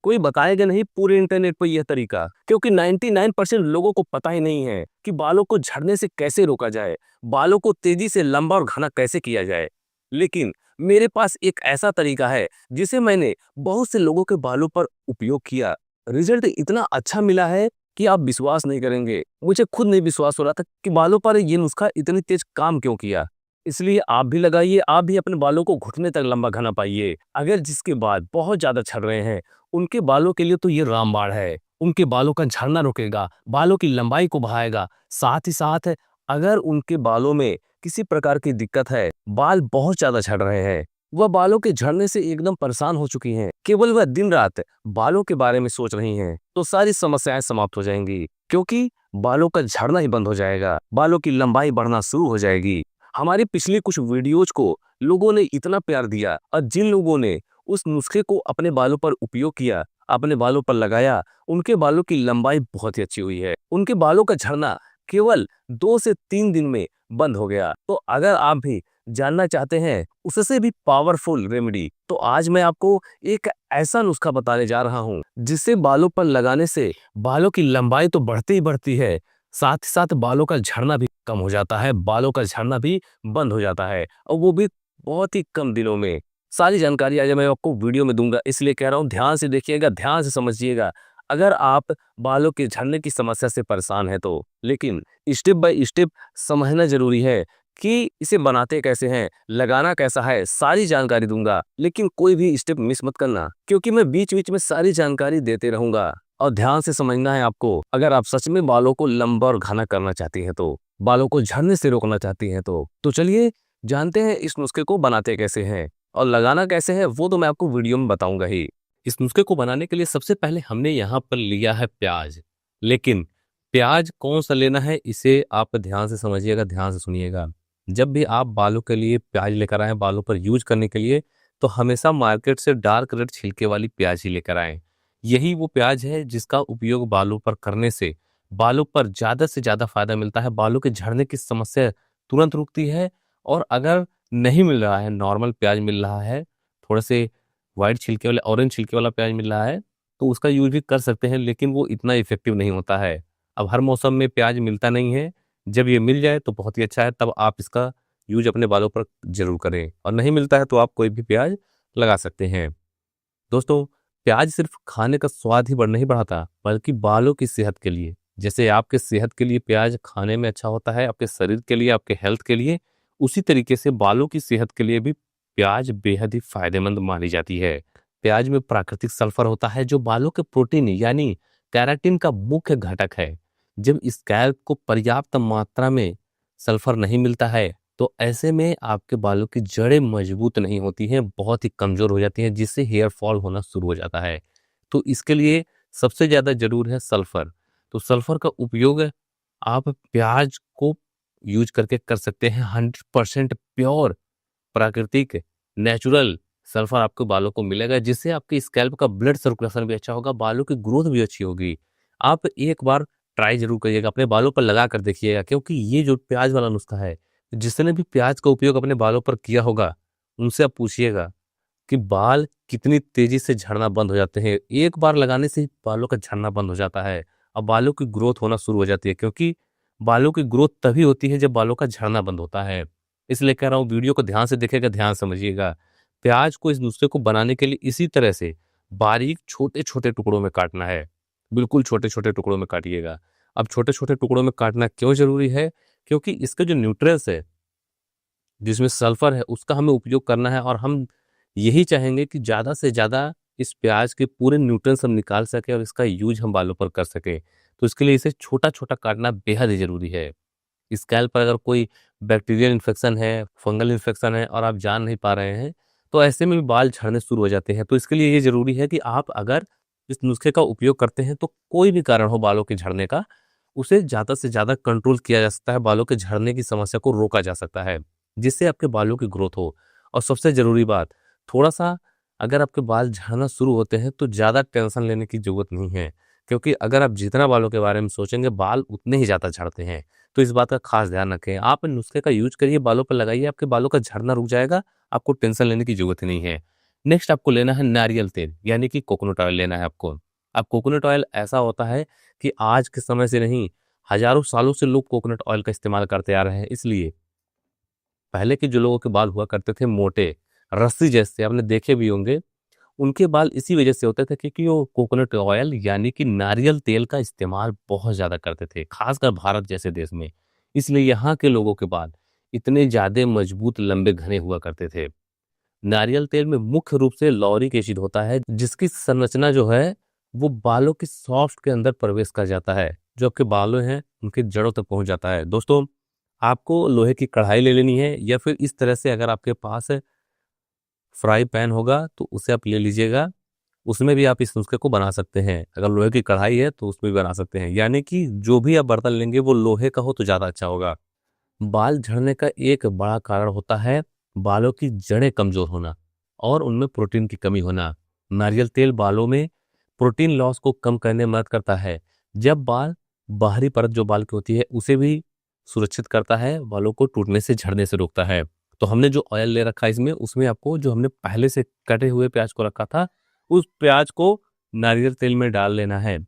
कोई बताएगा नहीं पूरे इंटरनेट पर यह तरीका, क्योंकि 99% लोगों को पता ही नहीं है कि बालों को झड़ने से कैसे रोका जाए, बालों को तेजी से लंबा और घना कैसे किया जाए। लेकिन मेरे पास एक ऐसा तरीका है जिसे मैंने बहुत से लोगों के बालों पर उपयोग किया। रिजल्ट इतना अच्छा मिला है कि आप विश्वास नहीं करेंगे। मुझे खुद नहीं विश्वास हो रहा था कि बालों पर ये नुस्खा इतनी तेज काम क्यों किया। इसलिए आप भी लगाइए, आप भी अपने बालों को घुटने तक लंबा घना पाइए। अगर जिसके बाल बहुत ज्यादा झड़ रहे हैं, उनके बालों के लिए तो ये रामबाण है। उनके बालों का झड़ना रोकेगा, बालों की लंबाई को बढ़ाएगा। साथ ही साथ अगर उनके बालों में किसी प्रकार की दिक्कत है, बाल बहुत ज्यादा झड़ रहे हैं, वह बालों के झड़ने से एकदम परेशान हो चुकी हैं, केवल वह दिन रात बालों के बारे में सोच रही हैं, तो सारी समस्याएं समाप्त हो जाएंगी, क्योंकि बालों का झड़ना ही बंद हो जाएगा, बालों की लंबाई बढ़ना शुरू हो जाएगी। हमारी पिछली कुछ वीडियोज को लोगों ने इतना प्यार दिया, और जिन लोगों ने उस नुस्खे को अपने बालों पर उपयोग किया, अपने बालों पर लगाया, उनके बालों की लंबाई बहुत ही अच्छी हुई है। उनके बालों का झड़ना केवल 2 से 3 दिन में बंद हो गया। तो अगर आप भी जानना चाहते हैं उससे भी पावरफुल रेमेडी, तो आज मैं आपको एक ऐसा नुस्खा बताने जा रहा हूं जिससे बालों पर लगाने से बालों की लंबाई तो बढ़ती ही बढ़ती है, साथ ही साथ बालों का झड़ना भी कम हो जाता है, बालों का झड़ना भी बंद हो जाता है, और वो भी बहुत ही कम दिनों में। सारी जानकारी आज मैं आपको वीडियो में दूंगा, इसलिए कह रहा हूँ ध्यान से देखिएगा, ध्यान से समझिएगा। अगर आप बालों के झड़ने की समस्या से परेशान हैं तो, लेकिन स्टेप बाय स्टेप समझना जरूरी है कि इसे बनाते कैसे हैं, लगाना कैसा है, सारी जानकारी दूंगा। लेकिन कोई भी स्टेप मिस मत करना, क्योंकि मैं बीच बीच में सारी जानकारी देते रहूंगा, और ध्यान से समझना है आपको। अगर आप सच में बालों को लंबा और घना करना चाहती हैं, तो बालों को झड़ने से रोकना चाहती हैं, तो चलिए जानते हैं इस नुस्खे को बनाते कैसे हैं और लगाना कैसे है, वो तो मैं आपको वीडियो में बताऊंगा ही। इस नुस्खे को बनाने के लिए सबसे पहले हमने यहाँ पर लिया है प्याज। लेकिन प्याज कौन सा लेना है इसे आप ध्यान से समझिएगा, ध्यान से सुनिएगा। जब भी आप बालों के लिए प्याज लेकर आए बालों पर यूज करने के लिए, तो हमेशा मार्केट से डार्क रेड छिलके वाली प्याज ही लेकर आए। यही वो प्याज है जिसका उपयोग बालों पर करने से बालों पर ज्यादा से ज्यादा फायदा मिलता है, बालों के झड़ने की समस्या तुरंत रुकती है। और अगर नहीं मिल रहा है, नॉर्मल प्याज मिल रहा है, थोड़े से व्हाइट छिलके वाला, ऑरेंज छिलके वाला प्याज मिल रहा है, तो उसका यूज भी कर सकते हैं, लेकिन वो इतना इफेक्टिव नहीं होता है। अब हर मौसम में प्याज मिलता नहीं है, जब ये मिल जाए तो बहुत ही अच्छा है, तब आप इसका यूज अपने बालों पर जरूर करें। और नहीं मिलता है तो आप कोई भी प्याज लगा सकते हैं। दोस्तों, प्याज सिर्फ खाने का स्वाद ही नहीं बढ़ाता, बल्कि बालों की सेहत के लिए, जैसे आपके सेहत के लिए प्याज खाने में अच्छा होता है, आपके शरीर के लिए, आपके हेल्थ के लिए, उसी तरीके से बालों की सेहत के लिए भी प्याज बेहद ही फायदेमंद मानी जाती है। प्याज में प्राकृतिक सल्फर होता है जो बालों के प्रोटीन यानी कैराटिन का मुख्य घटक है। जब स्कैल्प को पर्याप्त मात्रा में सल्फर नहीं मिलता है, तो ऐसे में आपके बालों की जड़ें मजबूत नहीं होती हैं, बहुत ही कमजोर हो जाती हैं, जिससे हेयर फॉल होना शुरू हो जाता है। तो इसके लिए सबसे ज्यादा जरूर है सल्फर। तो सल्फर का उपयोग आप प्याज को यूज करके कर सकते हैं। 100% प्योर प्राकृतिक नेचुरल सल्फर आपको बालों को मिलेगा, जिससे आपके स्कैल्प का ब्लड सर्कुलेशन भी अच्छा होगा, बालों की ग्रोथ भी अच्छी होगी। आप एक बार ट्राई जरूर करिएगा, अपने बालों पर लगा कर देखिएगा, क्योंकि ये जो प्याज वाला नुस्खा है, जिसने भी प्याज का उपयोग अपने बालों पर किया होगा, उनसे आप पूछिएगा कि बाल कितनी तेजी से झड़ना बंद हो जाते हैं। एक बार लगाने से ही बालों का झड़ना बंद हो जाता है और बालों की ग्रोथ होना शुरू हो जाती है, क्योंकि बालों की ग्रोथ तभी होती है जब बालों का झड़ना बंद होता है। इसलिए कह रहा हूँ, वीडियो को ध्यान से देखिएगा, ध्यान समझिएगा। प्याज को इस नुस्खे को बनाने के लिए इसी तरह से बारीक छोटे छोटे टुकड़ों में काटना है, बिल्कुल छोटे छोटे टुकड़ों में काटिएगा। अब छोटे छोटे टुकड़ों में काटना क्यों जरूरी है? क्योंकि इसके जो न्यूट्रिएंट्स है, जिसमें सल्फर है, उसका हमें उपयोग करना है, और हम यही चाहेंगे कि ज़्यादा से ज़्यादा इस प्याज के पूरे न्यूट्रिएंट्स हम निकाल सकें और इसका यूज हम बालों पर कर सकें। तो इसके लिए इसे छोटा छोटा काटना बेहद ही जरूरी है। स्कैल्प पर अगर कोई बैक्टीरियल इन्फेक्शन है, फंगल इन्फेक्शन है और आप जान नहीं पा रहे हैं, तो ऐसे में भी बाल झड़ने शुरू हो जाते हैं। तो इसके लिए ये जरूरी है कि आप अगर इस नुस्खे का उपयोग करते हैं, तो कोई भी कारण हो बालों के झड़ने का, उसे ज़्यादा से ज़्यादा कंट्रोल किया जा सकता है, बालों के झड़ने की समस्या को रोका जा सकता है, जिससे आपके बालों की ग्रोथ हो। और सबसे ज़रूरी बात, थोड़ा सा अगर आपके बाल झड़ना शुरू होते हैं तो ज़्यादा टेंशन लेने की ज़रूरत नहीं है, क्योंकि अगर आप जितना बालों के बारे में सोचेंगे, बाल उतने ही ज़्यादा झड़ते हैं। तो इस बात का खास ध्यान रखें। आप इन नुस्खे का यूज करिए, बालों पर लगाइए, आपके बालों का झड़ना रुक जाएगा, आपको टेंशन लेने की ज़रूरत ही नहीं है। नेक्स्ट आपको लेना है नारियल तेल, यानी कि कोकोनट ऑयल लेना है आपको। अब कोकोनट ऑयल ऐसा होता है कि आज के समय से नहीं, हजारों सालों से लोग कोकोनट ऑयल का इस्तेमाल करते आ रहे हैं। इसलिए पहले के जो लोगों के बाल हुआ करते थे मोटे, रस्सी जैसे, आपने देखे भी होंगे, उनके बाल इसी वजह से होते थे क्योंकि वो कोकोनट ऑयल यानी कि नारियल तेल का इस्तेमाल बहुत ज़्यादा करते थे, खासकर भारत जैसे देश में। इसलिए यहाँ के लोगों के बाल इतने ज़्यादा मजबूत, लंबे, घने हुआ करते थे। नारियल तेल में मुख्य रूप से लॉरिक एसिड होता है, जिसकी संरचना जो है वो बालों की सॉफ्ट के अंदर प्रवेश कर जाता है, जो आपके बालों हैं उनके जड़ों तक पहुंच जाता है। दोस्तों, आपको लोहे की कढ़ाई ले लेनी है, या फिर इस तरह से अगर आपके पास फ्राई पैन होगा तो उसे आप ले लीजिएगा। उसमें भी आप इस नुस्खे को बना सकते हैं। अगर लोहे की कढ़ाई है तो उसमें भी बना सकते हैं, यानी कि जो भी आप बर्तन लेंगे वो लोहे का हो तो ज़्यादा अच्छा होगा। बाल झड़ने का एक बड़ा कारण होता है बालों की जड़ें कमजोर होना और उनमें प्रोटीन की कमी होना। नारियल तेल बालों में प्रोटीन लॉस को कम करने में मदद करता है। जब बाल बाहरी परत जो बाल की होती है उसे भी सुरक्षित करता है, बालों को टूटने से, झड़ने से रोकता है। तो हमने जो ऑयल ले रखा है इसमें, उसमें आपको जो हमने पहले से कटे हुए प्याज को रखा था, उस प्याज को नारियल तेल में डाल लेना है।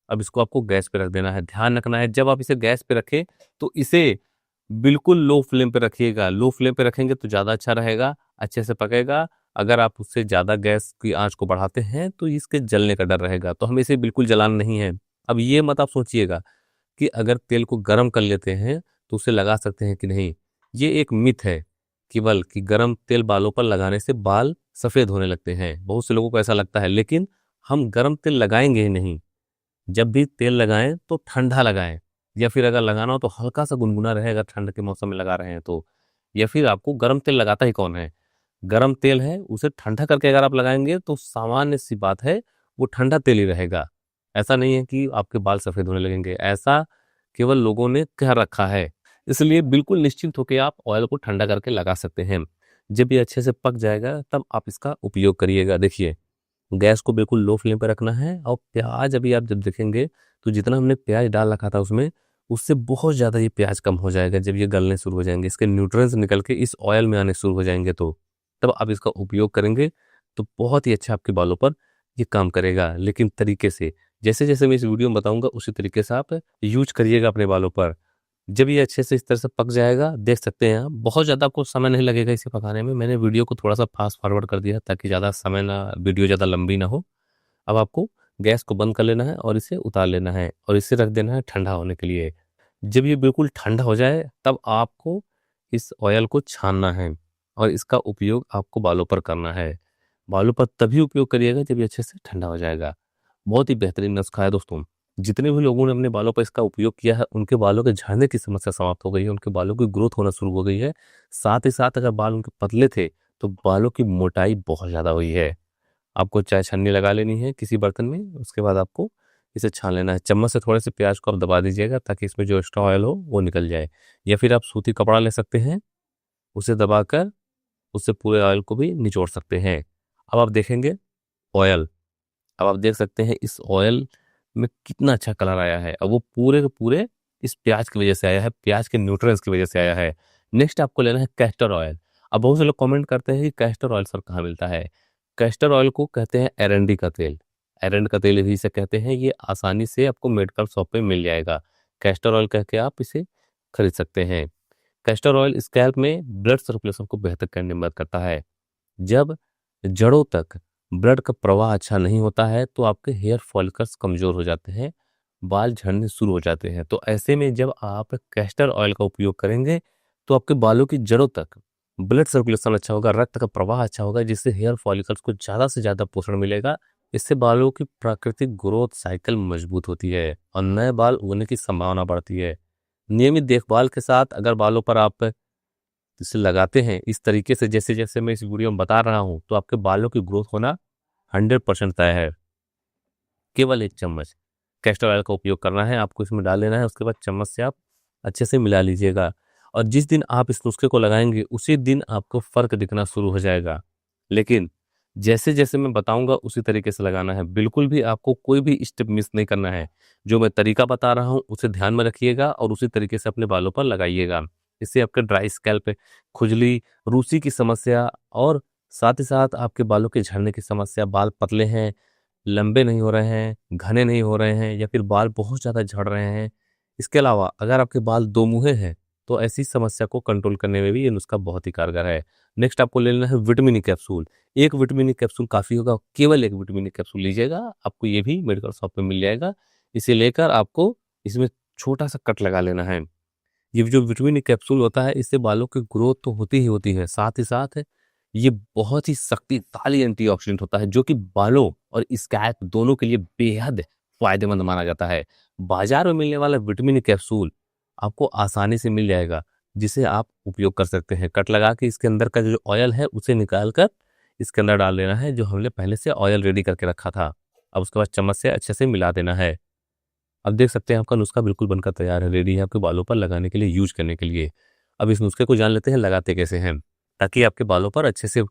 अब इसको आपको गैस पे रख देना है। ध्यान रखना है जब आप इसे गैस पे रखें तो इसे बिल्कुल लो फ्लेम पे रखिएगा। लो फ्लेम पे रखेंगे तो ज़्यादा अच्छा रहेगा, अच्छे से पकेगा। अगर आप उससे ज़्यादा गैस की आंच को बढ़ाते हैं तो इसके जलने का डर रहेगा, तो हमें इसे बिल्कुल जलाना नहीं है। अब ये मत आप सोचिएगा कि अगर तेल को गर्म कर लेते हैं तो उसे लगा सकते हैं कि नहीं, ये एक मिथ है केवल कि गर्म तेल बालों पर लगाने से बाल सफ़ेद होने लगते हैं। बहुत से लोगों को ऐसा लगता है, लेकिन हम गर्म तेल लगाएंगे ही नहीं। जब भी तेल लगाएं तो ठंडा लगाएं, या फिर अगर लगाना हो तो हल्का सा गुनगुना रहे अगर ठंड के मौसम में लगा रहे हैं तो। या फिर आपको गर्म तेल लगाता ही कौन है, गर्म तेल है उसे ठंडा करके अगर आप लगाएंगे तो सामान्य सी बात है वो ठंडा तेल ही रहेगा। ऐसा नहीं है कि आपके बाल सफ़ेद होने लगेंगे, ऐसा केवल लोगों ने कह रखा है। इसलिए बिल्कुल निश्चिंत होकर आप ऑयल को ठंडा करके लगा सकते हैं। जब ये अच्छे से पक जाएगा तब आप इसका उपयोग करिएगा। देखिए, गैस को बिल्कुल लो फ्लेम पे रखना है, और प्याज अभी आप जब देखेंगे तो जितना हमने प्याज डाल रखा था उसमें, उससे बहुत ज़्यादा ये प्याज कम हो जाएगा। जब ये गलने शुरू हो जाएंगे, इसके न्यूट्रिएंट्स निकल के इस ऑयल में आने शुरू हो जाएंगे, तो तब आप इसका उपयोग करेंगे तो बहुत ही अच्छा आपके बालों पर ये काम करेगा। लेकिन तरीके से, जैसे जैसे मैं इस वीडियो में बताऊंगा उसी तरीके से आप यूज करिएगा अपने बालों पर। जब ये अच्छे से इस तरह से पक जाएगा, देख सकते हैं आप, बहुत ज़्यादा आपको समय नहीं लगेगा इसे पकाने में। मैंने वीडियो को थोड़ा सा फास्ट फॉरवर्ड कर दिया ताकि ज़्यादा समय ना, वीडियो ज़्यादा लंबी ना हो। अब आपको गैस को बंद कर लेना है और इसे उतार लेना है और इसे रख देना है ठंडा होने के लिए। जब ये बिल्कुल ठंडा हो जाए तब आपको इस ऑयल को छानना है और इसका उपयोग आपको बालों पर करना है। बालों पर तभी उपयोग करिएगा जब ये अच्छे से ठंडा हो जाएगा। बहुत ही बेहतरीन नुस्खा है दोस्तों। जितने भी लोगों ने अपने बालों पर इसका उपयोग किया है उनके बालों के झड़ने की समस्या समाप्त हो गई है, उनके बालों की ग्रोथ होना शुरू हो गई है। साथ ही साथ अगर बाल उनके पतले थे तो बालों की मोटाई बहुत ज़्यादा हुई है। आपको चाय छन्नी लगा लेनी है किसी बर्तन में, उसके बाद आपको इसे छान लेना है। चम्मच से थोड़े से प्याज को आप दबा दीजिएगा ताकि इसमें जो एक्स्ट्रा ऑयल हो वो निकल जाए, या फिर आप सूती कपड़ा ले सकते हैं, उसे दबाकर उससे पूरे ऑयल को भी निचोड़ सकते हैं। अब आप देखेंगे ऑयल, अब आप देख सकते हैं इस ऑयल में कितना अच्छा कलर आया है, और वो पूरे के पूरे इस प्याज की वजह से आया है, प्याज के न्यूट्रिएंट्स की वजह से आया है। नेक्स्ट आपको लेना है कैस्टर ऑयल। अब बहुत से लोग कमेंट करते हैं कि कैस्टर ऑयल सर कहाँ मिलता है। कैस्टर ऑयल को कहते हैं एरंडी का तेल, एरंड का तेल भी इसे कहते हैं। ये आसानी से आपको मेडिकल शॉप पे मिल जाएगा। कैस्टर ऑयल कह के आप इसे खरीद सकते हैं। कैस्टर ऑयल स्कैल्प में ब्लड सर्कुलेशन को बेहतर करने में मदद करता है। जब जड़ों तक ब्लड का प्रवाह अच्छा नहीं होता है तो आपके हेयर फॉलिकल्स कमजोर हो जाते हैं, बाल झड़ने शुरू हो जाते हैं। तो ऐसे में जब आप कैस्टर ऑयल का उपयोग करेंगे तो आपके बालों की जड़ों तक ब्लड सर्कुलेशन अच्छा होगा, रक्त का प्रवाह अच्छा होगा, जिससे हेयर फॉलिकल्स को ज़्यादा से ज़्यादा पोषण मिलेगा। इससे बालों की प्राकृतिक ग्रोथ साइकिल मजबूत होती है और नए बाल उगने की संभावना बढ़ती है। नियमित देखभाल के साथ अगर बालों पर आप इसे लगाते हैं इस तरीके से, जैसे जैसे मैं इस वीडियो में बता रहा हूं, तो आपके बालों की ग्रोथ होना 100% तय है। केवल एक चम्मच कैस्टर ऑयल का उपयोग करना है, आपको इसमें डाल लेना है। उसके बाद चम्मच से आप अच्छे से मिला लीजिएगा, और जिस दिन आप इस नुस्खे को लगाएंगे उसी दिन आपको फर्क दिखना शुरू हो जाएगा। लेकिन जैसे जैसे मैं बताऊंगा उसी तरीके से लगाना है, बिल्कुल भी आपको कोई भी स्टेप मिस नहीं करना है। जो मैं तरीका बता रहा हूँ उसे ध्यान में रखिएगा और उसी तरीके से अपने बालों पर लगाइएगा। इससे आपके ड्राई स्कैल्प, खुजली, रूसी की समस्या और साथ ही साथ आपके बालों के झड़ने की समस्या, बाल पतले हैं, लंबे नहीं हो रहे हैं, घने नहीं हो रहे हैं या फिर बाल बहुत ज़्यादा झड़ रहे हैं। इसके अलावा अगर आपके बाल दो मुँहे हैं तो ऐसी समस्या को कंट्रोल करने में भी ये नुस्खा बहुत ही कारगर है। नेक्स्ट आपको ले लेना है विटामिन ई कैप्सूल। एक विटामिन ई कैप्सूल काफ़ी होगा, केवल एक विटामिन ई कैप्सूल लीजिएगा, आपको ये भी मेडिकल शॉप में मिल जाएगा। इसे लेकर आपको इसमें छोटा-सा कट लगा लेना है। ये जो विटामिन ई कैप्सूल होता है, इससे बालों की ग्रोथ तो होती ही होती है, साथ ही साथ ये बहुत ही शक्तिशाली एंटीऑक्सीडेंट होता है, जो कि बालों और स्कैल्प दोनों के लिए बेहद फ़ायदेमंद माना जाता है। बाज़ार में मिलने वाला विटामिन ई कैप्सूल आपको आसानी से मिल जाएगा, जिसे आप उपयोग कर सकते हैं। कट लगा के इसके अंदर का जो ऑयल है, उसे निकाल कर इसके अंदर डाल देना है, जो हमने पहले से ऑयल रेडी करके रखा था। अब उसके बाद चम्मच से अच्छे से मिला देना है। अब देख सकते हैं आपका नुस्खा बिल्कुल बनकर तैयार है, रेडी है आपके बालों पर लगाने के लिए, यूज करने के लिए। अब इस नुस्खे को जान लेते हैं लगाते कैसे हैं, ताकि आपके बालों पर अच्छे से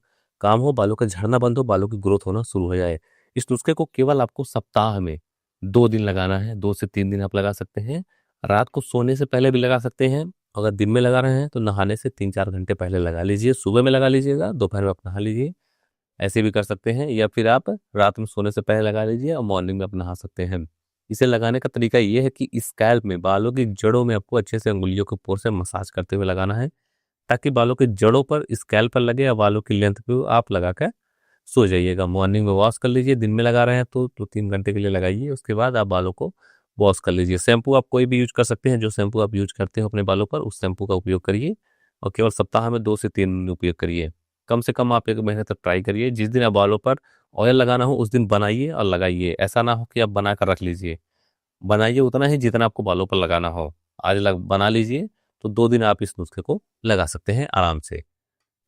काम हो, बालों का झड़ना बंद हो, बालों की ग्रोथ होना शुरू हो जाए। इस नुस्खे को केवल आपको सप्ताह में 2 दिन लगाना है, 2 से 3 दिन आप लगा सकते हैं। रात को सोने से पहले भी लगा सकते हैं। अगर दिन में लगा रहे हैं तो नहाने से 3-4 घंटे पहले लगा लीजिए। सुबह में लगा लीजिएगा, दोपहर में आप नहा लीजिए, ऐसे भी कर सकते हैं। या फिर आप रात में सोने से पहले लगा लीजिए और मॉर्निंग में आप नहा सकते हैं। इसे लगाने का तरीका ये है कि स्कैल्प में, बालों की जड़ों में आपको अच्छे से अंगुलियों के ऊपर से मसाज करते हुए लगाना है, ताकि बालों के जड़ों पर, स्कैल्प पर लगे या बालों की लेंथ पे आप लगाकर सो जाइएगा। मॉर्निंग में वॉश कर लीजिए, दिन में लगा रहे हैं तो 2-3 घंटे के लिए लगाइए, उसके बाद आप बालों को वॉश कर लीजिए। शैम्पू आप कोई भी यूज कर सकते हैं, जो शैम्पू आप यूज करते हो अपने बालों पर, उस शैम्पू का उपयोग करिए और केवल सप्ताह में 2 से 3 दिन उपयोग करिए। कम से कम आप 1 महीने तक ट्राई करिए। जिस दिन आप बालों पर ऑयल लगाना हो उस दिन बनाइए और लगाइए। ऐसा ना हो कि आप बना कर रख लीजिए। बनाइए उतना ही जितना आपको बालों पर लगाना हो। आज बना लीजिए तो 2 दिन आप इस नुस्खे को लगा सकते हैं आराम से।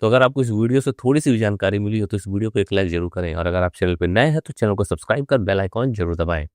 तो अगर आपको इस वीडियो से थोड़ी-सी भी जानकारी मिली हो तो इस वीडियो को एक लाइक ज़रूर करें और अगर आप चैनल पे नए हैं तो चैनल को सब्सक्राइब कर बेल आइकॉन ज़रूर दबाएँ।